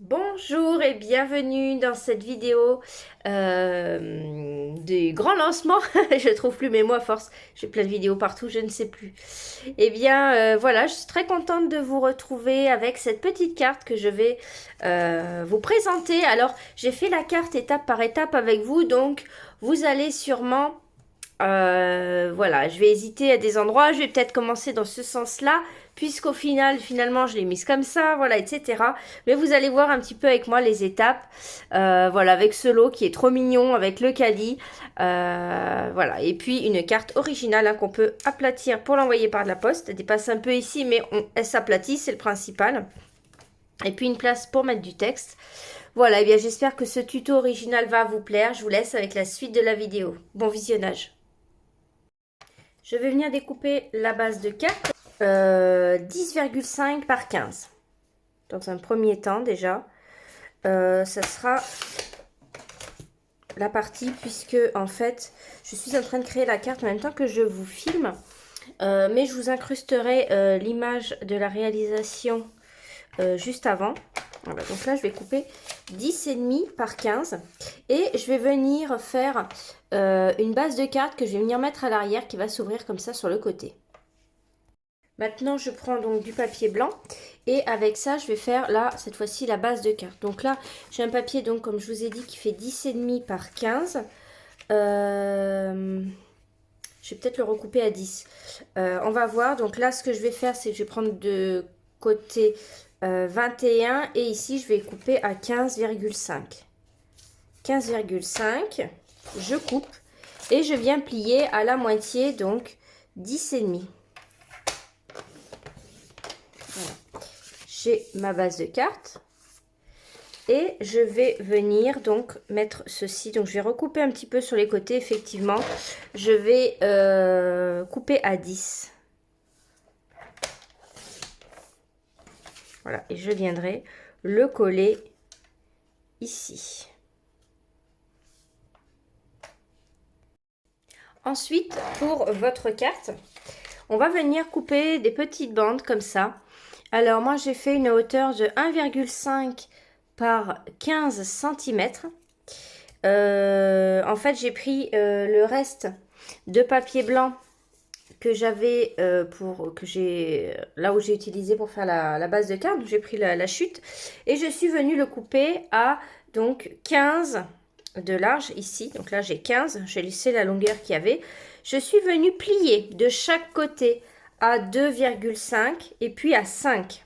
Bonjour et bienvenue dans cette vidéo du grand lancement. Je trouve plus mes mots à force. J'ai plein de vidéos partout, je ne sais plus. Eh bien, voilà, je suis très contente de vous retrouver avec cette petite carte que je vais vous présenter. Alors, j'ai fait la carte étape par étape avec vous, donc vous allez sûrement voilà, je vais hésiter à des endroits, je vais peut-être commencer dans ce sens-là, puisqu'au final, finalement, je l'ai mise comme ça, voilà, etc. Mais vous allez voir un petit peu avec moi les étapes, voilà, avec ce lot qui est trop mignon, avec le caddie, voilà, et puis une carte originale hein, qu'on peut aplatir pour l'envoyer par la poste. Elle dépasse un peu ici, mais elle s'aplatit, c'est le principal. Et puis une place pour mettre du texte. Voilà, et bien j'espère que ce tuto original va vous plaire. Je vous laisse avec la suite de la vidéo. Bon visionnage. Je vais venir découper la base de 4, 10,5 par 15. Dans un premier temps déjà, ça sera la partie puisque en fait, je suis en train de créer la carte en même temps que je vous filme. Mais je vous incrusterai l'image de la réalisation juste avant. Voilà, donc là, je vais couper 10,5 par 15 et je vais venir faire une base de carte que je vais venir mettre à l'arrière qui va s'ouvrir comme ça sur le côté. Maintenant, je prends donc du papier blanc et avec ça, je vais faire là, cette fois-ci, la base de carte. Donc là, j'ai un papier, donc comme je vous ai dit, qui fait 10,5 par 15. Je vais peut-être le recouper à 10. On va voir. Donc là, ce que je vais faire, c'est que je vais prendre de côté 21 et ici, je vais couper à 15,5. 15,5, je coupe et je viens plier à la moitié, donc 10,5. Voilà. J'ai ma base de carte et je vais venir donc mettre ceci. Donc je vais recouper un petit peu sur les côtés, effectivement. Je vais couper à 10. Voilà, et je viendrai le coller ici. Ensuite, pour votre carte, on va venir couper des petites bandes comme ça. Alors moi, j'ai fait une hauteur de 1,5 par 15 cm. En fait, j'ai pris le reste de papier blanc que j'avais là où j'ai utilisé pour faire la base de carte. J'ai pris la chute et je suis venue le couper à donc 15 de large ici. Donc là, j'ai 15. J'ai laissé la longueur qu'il y avait. Je suis venue plier de chaque côté à 2,5 et puis à 5.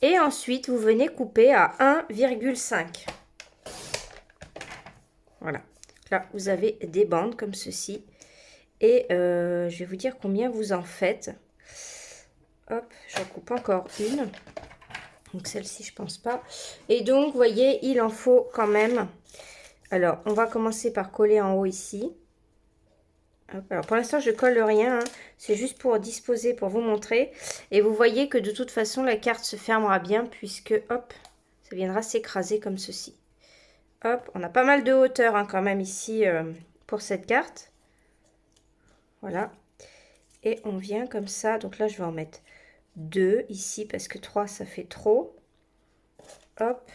Et ensuite, vous venez couper à 1,5. Voilà. Là, vous avez des bandes comme ceci. Et je vais vous dire combien vous en faites. Hop, j'en coupe encore une. Donc celle-ci, je pense pas. Et donc, vous voyez, il en faut quand même. Alors, on va commencer par coller en haut ici. Hop, alors, pour l'instant, je colle rien. Hein. C'est juste pour disposer, pour vous montrer. Et vous voyez que de toute façon, la carte se fermera bien puisque, hop, ça viendra s'écraser comme ceci. Hop, on a pas mal de hauteur hein, quand même ici pour cette carte. Voilà. Et on vient comme ça. Donc là, je vais en mettre 2 ici parce que 3, ça fait trop. Hop.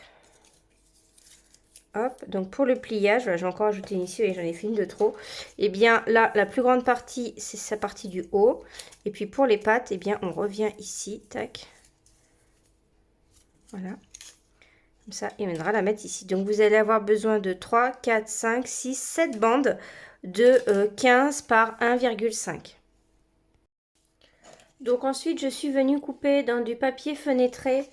Hop. Donc pour le pliage, voilà, je vais encore ajouter une ici et j'en ai fait une de trop. Et bien là, la plus grande partie, c'est sa partie du haut. Et puis pour les pattes, et bien on revient ici. Tac. Voilà. Comme ça, il viendra la mettre ici. Donc vous allez avoir besoin de 3, 4, 5, 6, 7 bandes de 15 par 1,5. Donc ensuite, je suis venue couper dans du papier fenêtré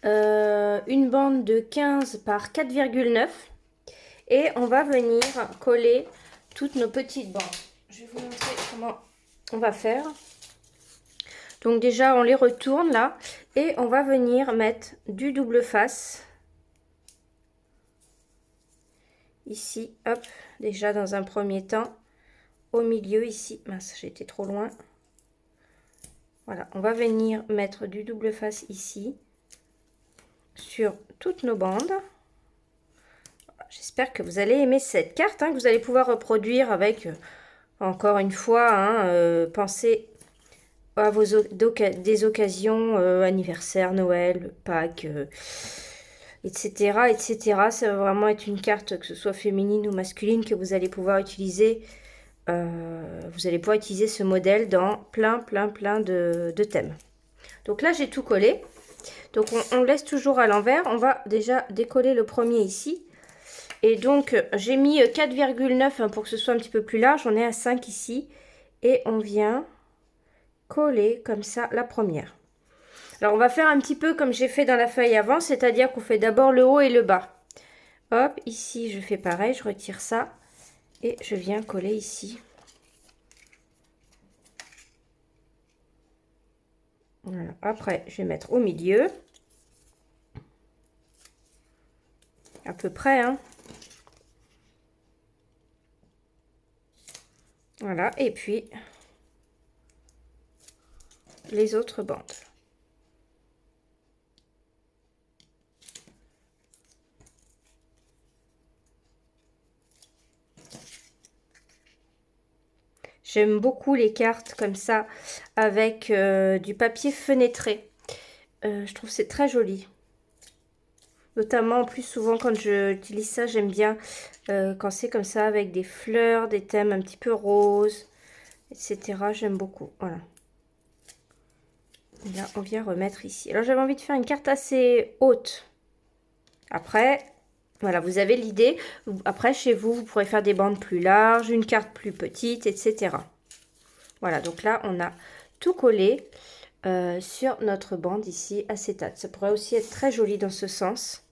une bande de 15 par 4,9 et on va venir coller toutes nos petites bandes. Je vais vous montrer comment on va faire. Donc déjà, on les retourne là et on va venir mettre du double face ici, hop, déjà dans un premier temps, au milieu ici. Mince, j'ai été trop loin. Voilà, on va venir mettre du double face ici sur toutes nos bandes. J'espère que vous allez aimer cette carte hein, que vous allez pouvoir reproduire avec, encore une fois, hein, pensez à des occasions, anniversaire, Noël, Pâques, etc., etc. Ça va vraiment être une carte, que ce soit féminine ou masculine, que vous allez pouvoir utiliser. Vous allez pouvoir utiliser ce modèle dans plein de thèmes. Donc là, j'ai tout collé. Donc on laisse toujours à l'envers. On va déjà décoller le premier ici. Et donc, j'ai mis 4,9 hein, pour que ce soit un petit peu plus large. On est à 5 ici. Et on vient coller comme ça la première. Alors, on va faire un petit peu comme j'ai fait dans la feuille avant, c'est-à-dire qu'on fait d'abord le haut et le bas. Hop, ici, je fais pareil, je retire ça et je viens coller ici. Voilà. Après, je vais mettre au milieu. À peu près, hein. Voilà, et puis les autres bandes. J'aime beaucoup les cartes comme ça avec du papier fenêtré. Je trouve c'est très joli. Notamment en plus souvent quand j'utilise ça, j'aime bien quand c'est comme ça avec des fleurs, des thèmes un petit peu roses, etc. J'aime beaucoup. Voilà. Et là, on vient remettre ici. Alors j'avais envie de faire une carte assez haute. Après, voilà, vous avez l'idée. Après, chez vous, vous pourrez faire des bandes plus larges, une carte plus petite, etc. Voilà, donc là, on a tout collé sur notre bande ici, acétate. Ça pourrait aussi être très joli dans ce sens.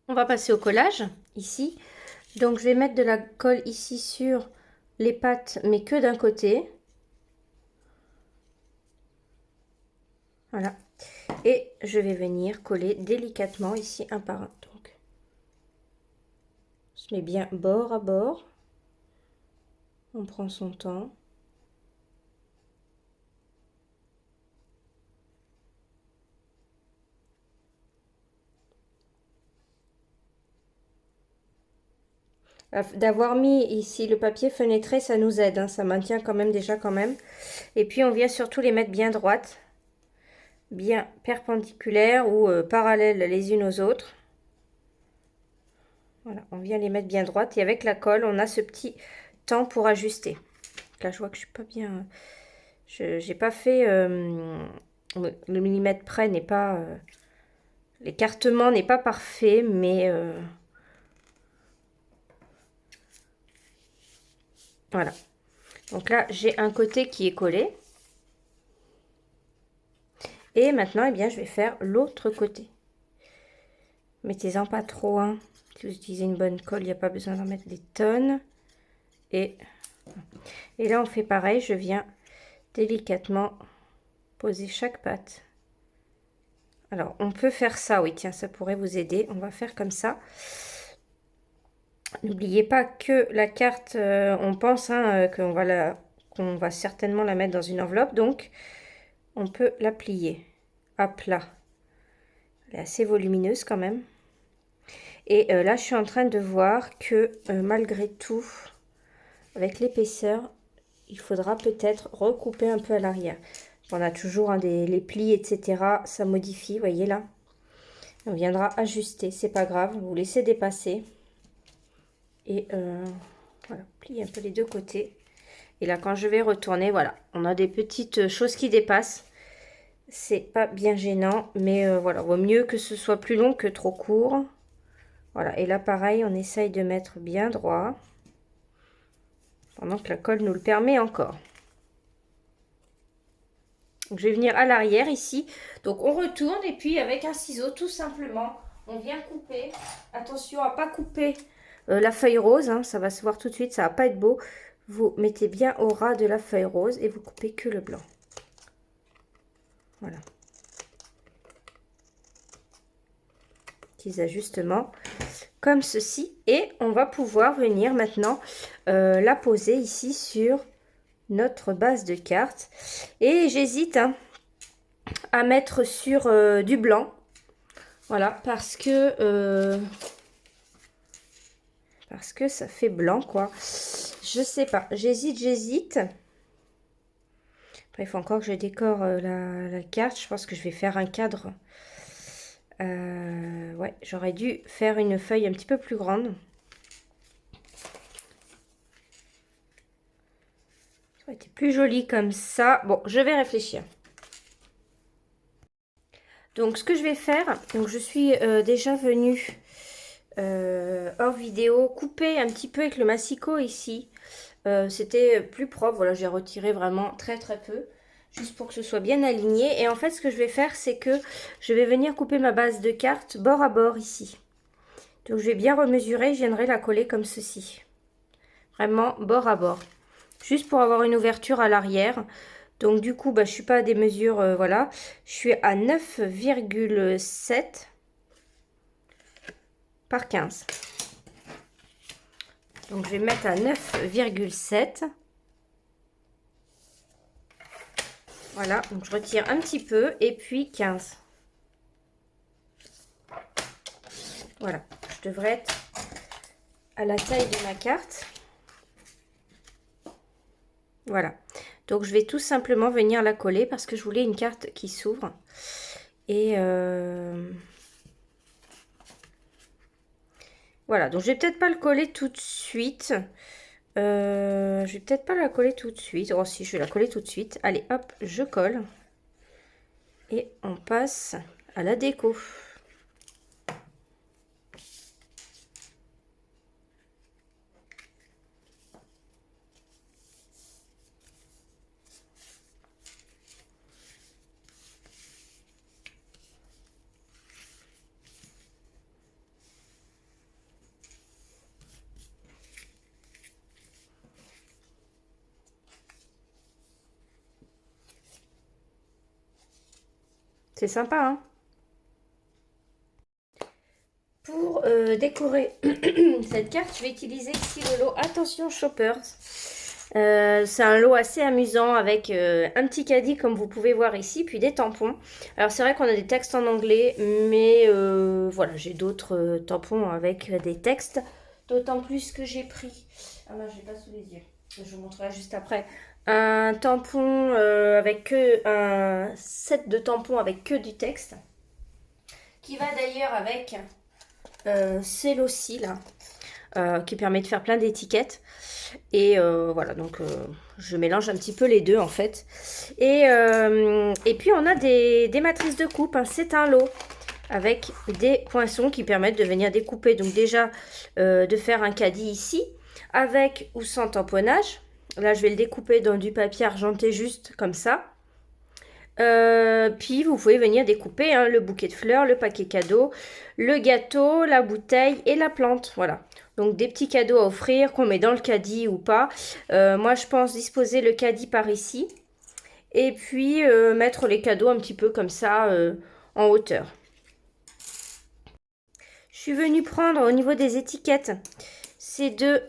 On va passer au collage, ici. Donc, je vais mettre de la colle ici sur les pattes, mais que d'un côté. Voilà. Et je vais venir coller délicatement ici, un par un. Donc, on se met bien bord à bord. On prend son temps. D'avoir mis ici le papier fenêtré, ça nous aide, hein, ça maintient quand même déjà quand même. Et puis on vient surtout les mettre bien droites, bien perpendiculaires ou parallèles les unes aux autres. Voilà, on vient les mettre bien droites et avec la colle, on a ce petit temps pour ajuster. Là, je vois que je suis pas bien. J'ai pas fait le millimètre près n'est pas l'écartement n'est pas parfait, mais voilà. Donc là, j'ai un côté qui est collé. Et maintenant, eh bien, je vais faire l'autre côté. Mettez-en pas trop, hein. Si vous utilisez une bonne colle, il n'y a pas besoin d'en mettre des tonnes. Et là, on fait pareil. Je viens délicatement poser chaque patte. Alors, on peut faire ça, oui, tiens, ça pourrait vous aider. On va faire comme ça. N'oubliez pas que la carte, on pense hein, qu'on va certainement la mettre dans une enveloppe. Donc, on peut la plier à plat. Elle est assez volumineuse quand même. Et là, je suis en train de voir que malgré tout, avec l'épaisseur, il faudra peut-être recouper un peu à l'arrière. On a toujours hein, les plis, etc. Ça modifie, vous voyez là. On viendra ajuster, c'est pas grave. Vous laissez dépasser. Et voilà, plier un peu les deux côtés. Et là, quand je vais retourner, voilà, on a des petites choses qui dépassent. C'est pas bien gênant, mais voilà, vaut mieux que ce soit plus long que trop court. Voilà, et là, pareil, on essaye de mettre bien droit. Pendant que la colle nous le permet encore. Donc, je vais venir à l'arrière ici. Donc, on retourne et puis avec un ciseau, tout simplement, on vient couper. Attention à ne pas couper la feuille rose. Hein, ça va se voir tout de suite, ça ne va pas être beau. Vous mettez bien au ras de la feuille rose et vous coupez que le blanc. Voilà. Petits ajustements comme ceci. Et on va pouvoir venir maintenant la poser ici sur notre base de carte. Et j'hésite hein, à mettre sur du blanc. Voilà, parce que ça fait blanc, quoi. Je sais pas, j'hésite. Après, il faut encore que je décore la carte. Je pense que je vais faire un cadre Ouais, j'aurais dû faire une feuille un petit peu plus grande. Ça aurait été plus joli comme ça. Bon, je vais réfléchir. Donc, ce que je vais faire, donc je suis déjà venue hors vidéo couper un petit peu avec le massicot ici. C'était plus propre, voilà, j'ai retiré vraiment très peu, juste pour que ce soit bien aligné. Et en fait, ce que je vais faire, c'est que je vais venir couper ma base de carte bord à bord ici. Donc, je vais bien remesurer, je viendrai la coller comme ceci. Vraiment bord à bord. Juste pour avoir une ouverture à l'arrière. Donc, du coup, bah, je ne suis pas à des mesures, voilà. Je suis à 9,7 par 15. Donc, je vais mettre à 9,7. Voilà, donc je retire un petit peu et puis 15. Voilà, je devrais être à la taille de ma carte. Voilà, donc je vais tout simplement venir la coller parce que je voulais une carte qui s'ouvre. Et voilà, donc je vais peut-être pas le coller tout de suite. Je vais peut-être pas la coller tout de suite. Oh si, je vais la coller tout de suite. Allez, hop, je colle. Et on passe à la déco. C'est sympa, hein? Pour décorer cette carte, je vais utiliser ici le lot Attention Shoppers. C'est un lot assez amusant avec un petit caddie comme vous pouvez voir ici, puis des tampons. Alors c'est vrai qu'on a des textes en anglais, mais voilà, j'ai d'autres tampons avec des textes. D'autant plus que j'ai pris, ah ben je l'ai pas sous les yeux, je vous montrerai juste après, un tampon avec un set de tampons avec que du texte, qui va d'ailleurs avec celui-ci là, qui permet de faire plein d'étiquettes. Et voilà, donc je mélange un petit peu les deux en fait. Et puis on a des matrices de coupe, hein. C'est un lot avec des poinçons qui permettent de venir découper. Donc déjà de faire un caddie ici, avec ou sans tamponnage. Là je vais le découper dans du papier argenté juste comme ça. Puis vous pouvez venir découper hein, le bouquet de fleurs, le paquet cadeau, le gâteau, la bouteille et la plante. Voilà. Donc des petits cadeaux à offrir qu'on met dans le caddie ou pas. Moi je pense disposer le caddie par ici. Et puis mettre les cadeaux un petit peu comme ça en hauteur. Je suis venue prendre au niveau des étiquettes ces deux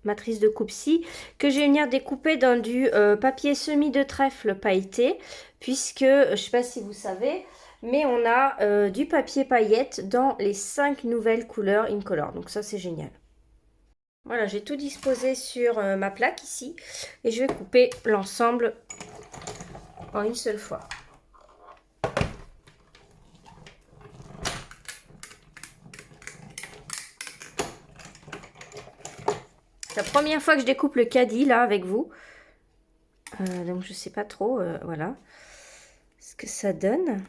matrices de coupe-ci que je vais venir découper dans du papier semi de trèfle pailleté, puisque je ne sais pas si vous savez, mais on a du papier paillette dans les 5 nouvelles couleurs Incolor. Donc ça c'est génial. Voilà, j'ai tout disposé sur ma plaque ici et je vais couper l'ensemble en une seule fois. C'est la première fois que je découpe le caddie là avec vous. Donc je sais pas trop, voilà, ce que ça donne.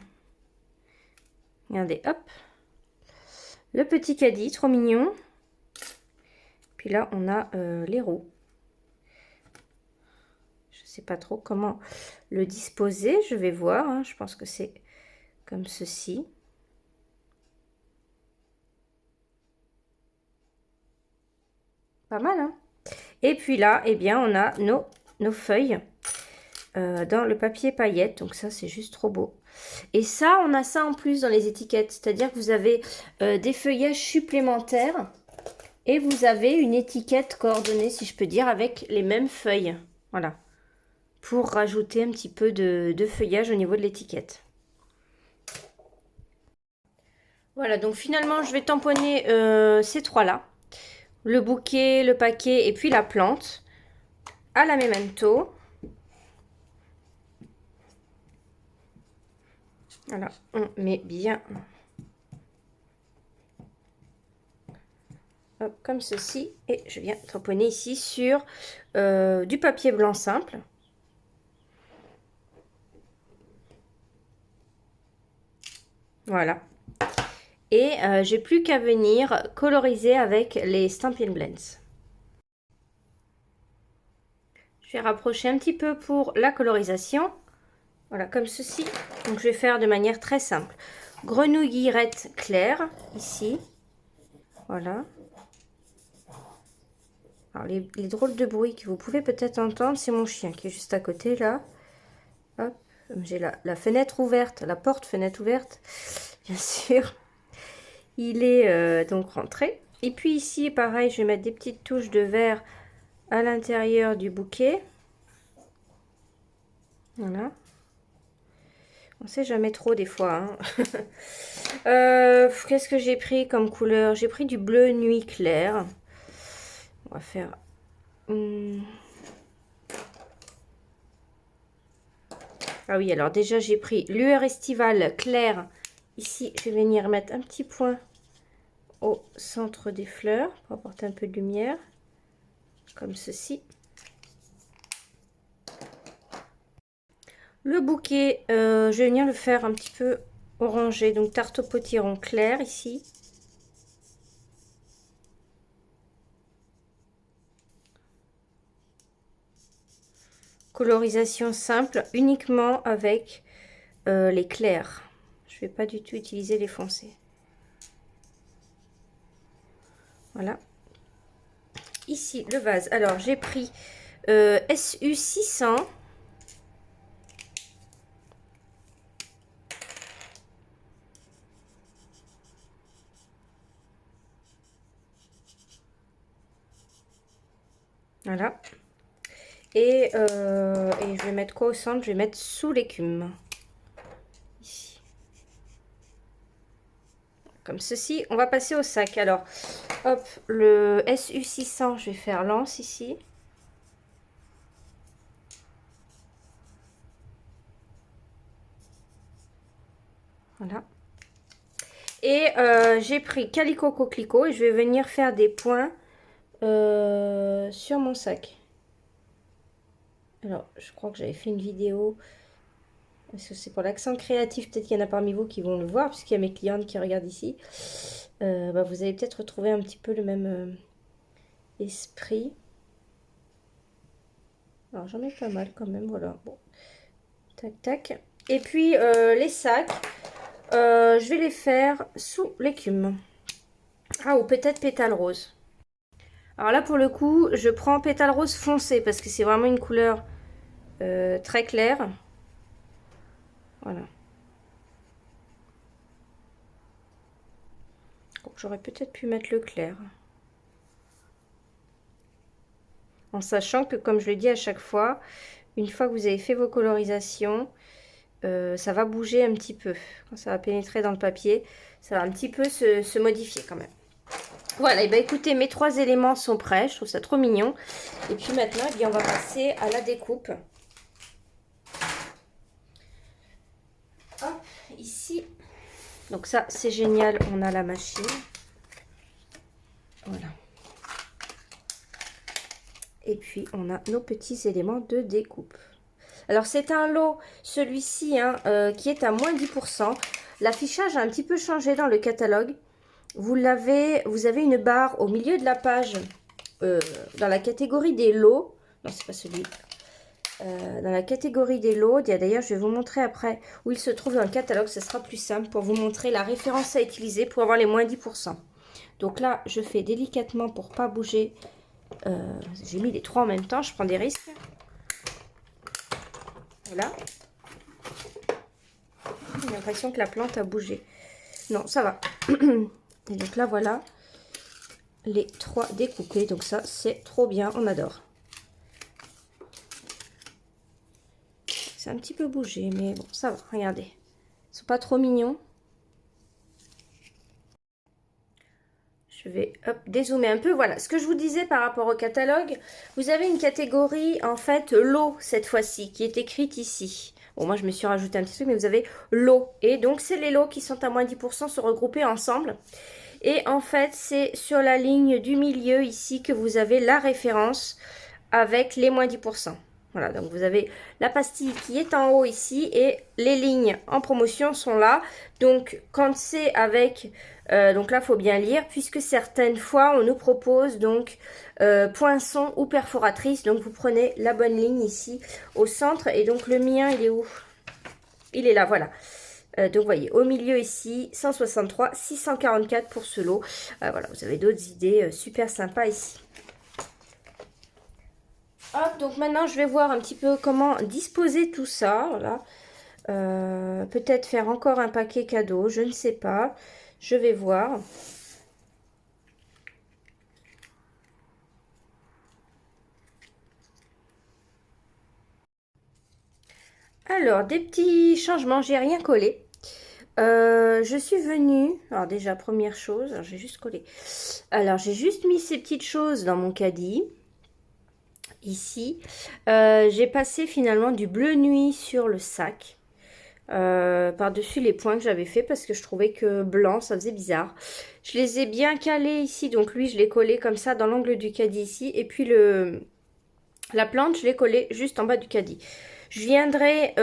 Regardez, hop. Le petit caddie, trop mignon. Puis là, on a les roues. Je sais pas trop comment le disposer. Je vais voir. Hein. Je pense que c'est comme ceci. Pas mal, hein? Et puis là, eh bien, on a nos feuilles dans le papier paillette. Donc ça, c'est juste trop beau. Et ça, on a ça en plus dans les étiquettes. C'est-à-dire que vous avez des feuillages supplémentaires. Et vous avez une étiquette coordonnée, si je peux dire, avec les mêmes feuilles. Voilà. Pour rajouter un petit peu de feuillage au niveau de l'étiquette. Voilà, donc finalement, je vais tamponner ces trois-là. Le bouquet, le paquet et puis la plante à la memento. Voilà, on met bien. Hop, comme ceci. Et je viens tamponner ici sur du papier blanc simple. Voilà. Et j'ai plus qu'à venir coloriser avec les Stampin' Blends. Je vais rapprocher un petit peu pour la colorisation. Voilà, comme ceci. Donc je vais faire de manière très simple. Grenouillette claire, ici. Voilà. Alors les drôles de bruits que vous pouvez peut-être entendre, c'est mon chien qui est juste à côté là. Hop, j'ai la fenêtre ouverte, la porte-fenêtre ouverte, bien sûr. Il est donc rentré. Et puis ici, pareil, je vais mettre des petites touches de vert à l'intérieur du bouquet. Voilà. On sait jamais trop des fois. Hein. Qu'est-ce que j'ai pris comme couleur? J'ai pris du bleu nuit clair. On va faire... Ah oui, alors déjà j'ai pris lueur estivale claire. Ici, je vais venir mettre un petit point au centre des fleurs pour apporter un peu de lumière. Comme ceci. Le bouquet, je vais venir le faire un petit peu orangé. Donc tarte au potiron clair ici. Colorisation simple uniquement avec les clairs. Je ne vais pas du tout utiliser les foncés. Voilà. Ici, le vase. Alors, j'ai pris SU 600. Voilà. Et je vais mettre quoi au centre? Je vais mettre sous l'écume. Ici. Comme ceci. On va passer au sac. Alors, hop, le SU 600, je vais faire lance ici. Voilà. Et j'ai pris Calico Coquelicot et je vais venir faire des points sur mon sac. Alors, je crois que j'avais fait une vidéo. Parce que c'est pour l'accent créatif. Peut-être qu'il y en a parmi vous qui vont le voir, puisqu'il y a mes clientes qui regardent ici. Vous allez peut-être retrouver un petit peu le même esprit. Alors, j'en ai pas mal quand même, voilà. Bon. Tac, tac. Et puis, les sacs, je vais les faire sous l'écume. Ah, ou peut-être pétale rose. Alors là, pour le coup, je prends pétale rose foncé, parce que c'est vraiment une couleur très claire. Voilà. J'aurais peut-être pu mettre le clair. En sachant que, comme je le dis à chaque fois, une fois que vous avez fait vos colorisations, ça va bouger un petit peu. Quand ça va pénétrer dans le papier, ça va un petit peu se modifier quand même. Voilà, et bien écoutez, mes 3 éléments sont prêts. Je trouve ça trop mignon. Et puis maintenant, eh bien, on va passer à la découpe. Hop, ici. Donc ça, c'est génial. On a la machine. Voilà. Et puis, on a nos petits éléments de découpe. Alors, c'est un lot, celui-ci, hein, qui est à moins 10%. L'affichage a un petit peu changé dans le catalogue. Vous avez une barre au milieu de la page, dans la catégorie des lots. Non, c'est pas celui. Dans la catégorie des lots, d'ailleurs, je vais vous montrer après où il se trouve dans le catalogue. Ce sera plus simple pour vous montrer la référence à utiliser pour avoir les moins 10%. Donc là, je fais délicatement pour pas bouger. J'ai mis les 3 en même temps, je prends des risques. Voilà. J'ai l'impression que la plante a bougé. Non, ça va. Et donc là, voilà les 3 découpés. Donc ça, c'est trop bien, on adore. C'est un petit peu bougé, mais bon, ça va, regardez. Ils sont pas trop mignons. Je vais hop, dézoomer un peu. Voilà, ce que je vous disais par rapport au catalogue, vous avez une catégorie, en fait, lot, cette fois-ci, qui est écrite ici. Bon, moi, je me suis rajouté un petit truc, mais vous avez lots. Et donc, c'est les lots qui sont à moins 10% se regrouper ensemble. Et en fait, c'est sur la ligne du milieu ici que vous avez la référence avec les moins 10%. Voilà, donc vous avez la pastille qui est en haut ici et les lignes en promotion sont là. Donc, quand c'est avec... donc là, il faut bien lire puisque certaines fois, on nous propose donc poinçon ou perforatrice. Donc, vous prenez la bonne ligne ici au centre. Et donc, le mien, il est où? Il est là, voilà. Donc, vous voyez, au milieu ici, 163, 644 pour ce lot. Voilà, vous avez d'autres idées super sympas ici. Hop, donc maintenant, je vais voir un petit peu comment disposer tout ça. Voilà. Peut-être faire encore un paquet cadeau, je ne sais pas. Je vais voir. Alors, des petits changements, j'ai rien collé. Je suis venue, alors déjà première chose, j'ai juste collé. Alors j'ai juste mis ces petites choses dans mon caddie, ici. J'ai passé finalement du bleu nuit sur le sac, par-dessus les points que j'avais fait parce que je trouvais que blanc ça faisait bizarre. Je les ai bien calés ici, donc lui je l'ai collé comme ça dans l'angle du caddie ici, et puis la plante je l'ai collé juste en bas du caddie. Je viendrai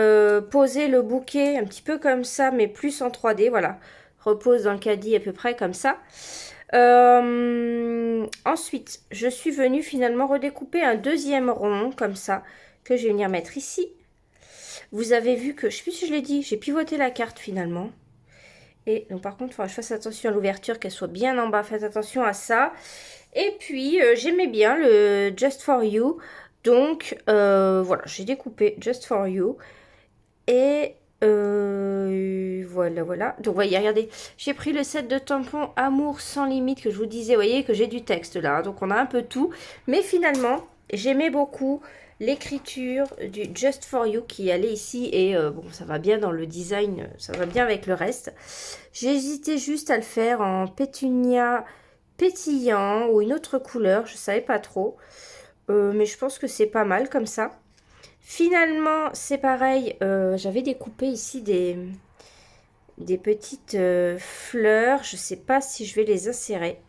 poser le bouquet un petit peu comme ça, mais plus en 3D, voilà. Repose dans le caddie à peu près comme ça. Ensuite, je suis venue finalement redécouper un deuxième rond comme ça, que je vais venir mettre ici. Vous avez vu que, je sais plus si je l'ai dit, j'ai pivoté la carte finalement. Et donc par contre, il faudra que je fasse attention à l'ouverture, qu'elle soit bien en bas. Faites attention à ça. Et puis, j'aimais bien le Just For You. Donc, voilà, j'ai découpé Just For You. Et voilà, voilà. Donc, voyez, regardez, j'ai pris le set de tampons Amour sans limite que je vous disais. Vous voyez que j'ai du texte là. Donc, on a un peu tout. Mais finalement, j'aimais beaucoup l'écriture du Just For You qui allait ici. Et bon, ça va bien dans le design. Ça va bien avec le reste. J'ai hésité juste à le faire en pétunia pétillant ou une autre couleur. Je savais pas trop. Mais je pense que c'est pas mal comme ça. Finalement, c'est pareil, j'avais découpé ici des petites fleurs. Je ne sais pas si je vais les insérer.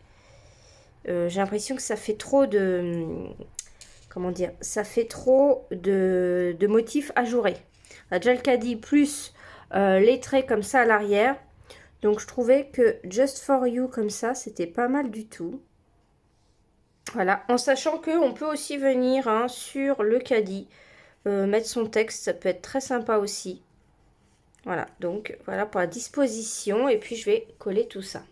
J'ai l'impression que ça fait trop de... Comment dire? Ça fait trop de motifs ajourés. On a déjà le caddie plus les traits comme ça à l'arrière. Donc je trouvais que Just For You comme ça, c'était pas mal du tout. Voilà, en sachant qu'on peut aussi venir hein, sur le caddie. Mettre son texte, ça peut être très sympa aussi. Voilà, donc voilà pour la disposition. Et puis je vais coller tout ça.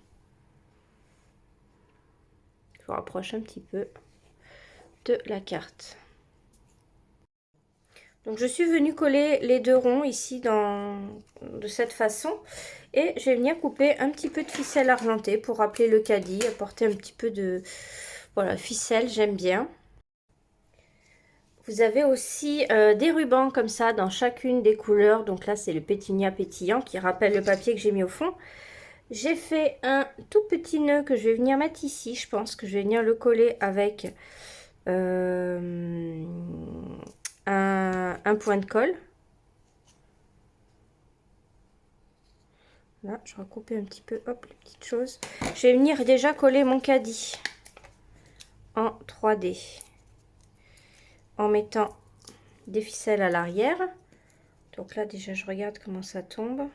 Je vous rapproche un petit peu de la carte. Donc je suis venue coller les deux ronds ici de cette façon. Et je vais venir couper un petit peu de ficelle argentée pour rappeler le caddie. Apporter un petit peu de voilà, ficelle, j'aime bien. Vous avez aussi des rubans comme ça dans chacune des couleurs. Donc là, c'est le pétunia pétillant qui rappelle le papier que j'ai mis au fond. J'ai fait un tout petit nœud que je vais venir mettre ici. Je pense que je vais venir le coller avec un point de colle. Là, je vais recouper un petit peu, hop, les petites choses. Je vais venir déjà coller mon caddie en 3D. En mettant des ficelles à l'arrière. Donc là, déjà, je regarde comment ça tombe.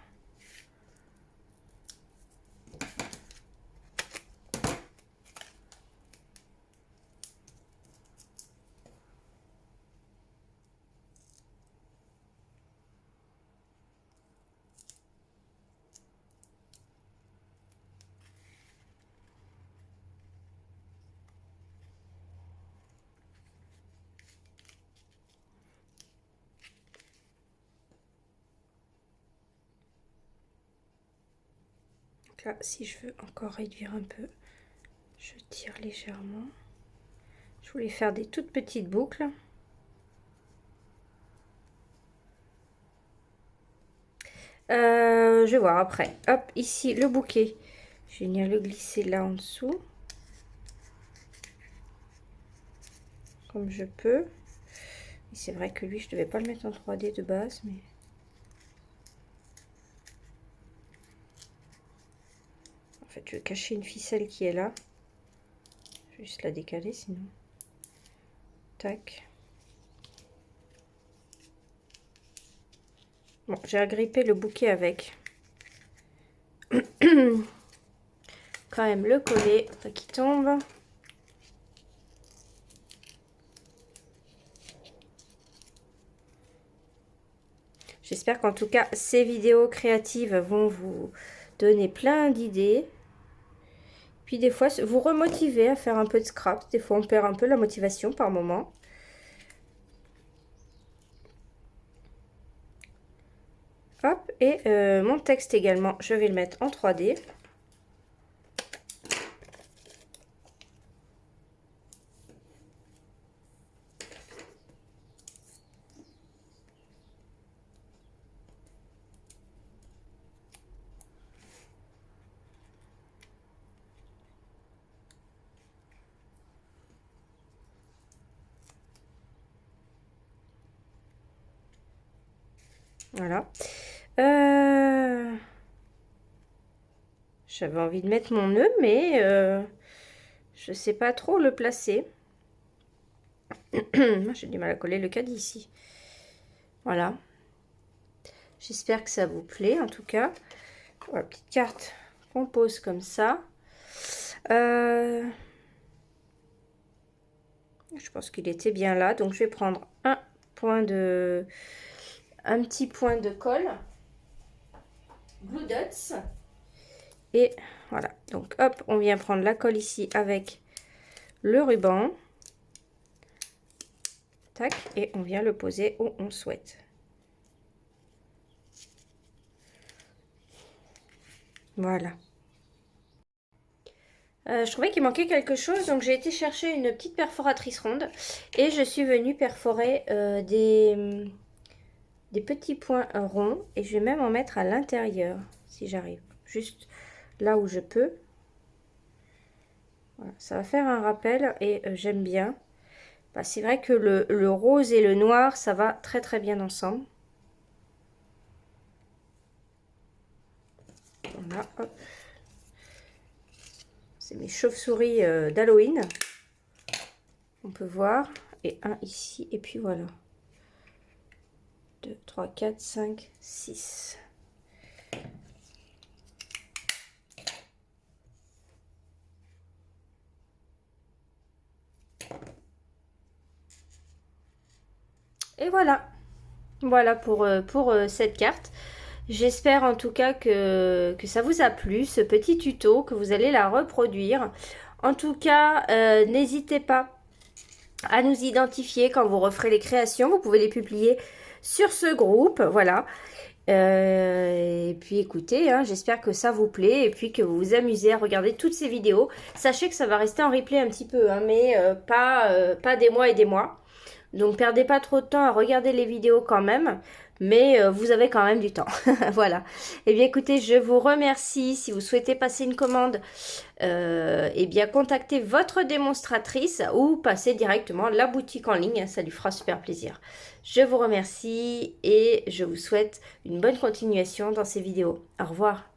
Là, si je veux encore réduire un peu, je tire légèrement. Je voulais faire des toutes petites boucles. Je vais voir après. Hop, ici le bouquet. Je vais venir le glisser là en dessous. Comme je peux. C'est vrai que lui, je devais pas le mettre en 3D de base, mais fait, je vais cacher une ficelle qui est là. Je vais juste la décaler sinon. Tac. Bon, j'ai agrippé le bouquet avec. Quand même le coller, pas qu'il tombe. J'espère qu'en tout cas, ces vidéos créatives vont vous donner plein d'idées. Puis des fois, vous remotiver à faire un peu de scrap. Des fois, on perd un peu la motivation par moment. Hop, et mon texte également, je vais le mettre en 3D. Voilà. J'avais envie de mettre mon nœud, mais je ne sais pas trop le placer. J'ai du mal à coller le caddie ici. Voilà. J'espère que ça vous plaît, en tout cas. Voilà, petite carte qu'on pose comme ça. Je pense qu'il était bien là. Donc, je vais prendre un petit point de colle. Glue Dots. Et voilà. Donc, hop, on vient prendre la colle ici avec le ruban. Tac. Et on vient le poser où on souhaite. Voilà. Je trouvais qu'il manquait quelque chose, donc j'ai été chercher une petite perforatrice ronde et je suis venue perforer des petits points ronds et je vais même en mettre à l'intérieur si j'arrive, juste là où je peux. Voilà, ça va faire un rappel et j'aime bien. Bah, c'est vrai que le rose et le noir, ça va très très bien ensemble. Voilà, hop. C'est mes chauves-souris d'Halloween. On peut voir. Et un ici. Et puis voilà. 2, 3, 4, 5, 6. Et voilà. Voilà pour cette carte. J'espère en tout cas que ça vous a plu, ce petit tuto, que vous allez la reproduire. En tout cas, n'hésitez pas à nous identifier quand vous referez les créations. Vous pouvez les publier sur ce groupe, voilà. Et puis écoutez, hein, j'espère que ça vous plaît et puis que vous vous amusez à regarder toutes ces vidéos. Sachez que ça va rester en replay un petit peu, hein, mais pas des mois et des mois. Donc perdez pas trop de temps à regarder les vidéos quand même, mais vous avez quand même du temps. Voilà. Eh bien écoutez, je vous remercie. Si vous souhaitez passer une commande, eh bien contactez votre démonstratrice ou passez directement la boutique en ligne. Ça lui fera super plaisir. Je vous remercie et je vous souhaite une bonne continuation dans ces vidéos. Au revoir.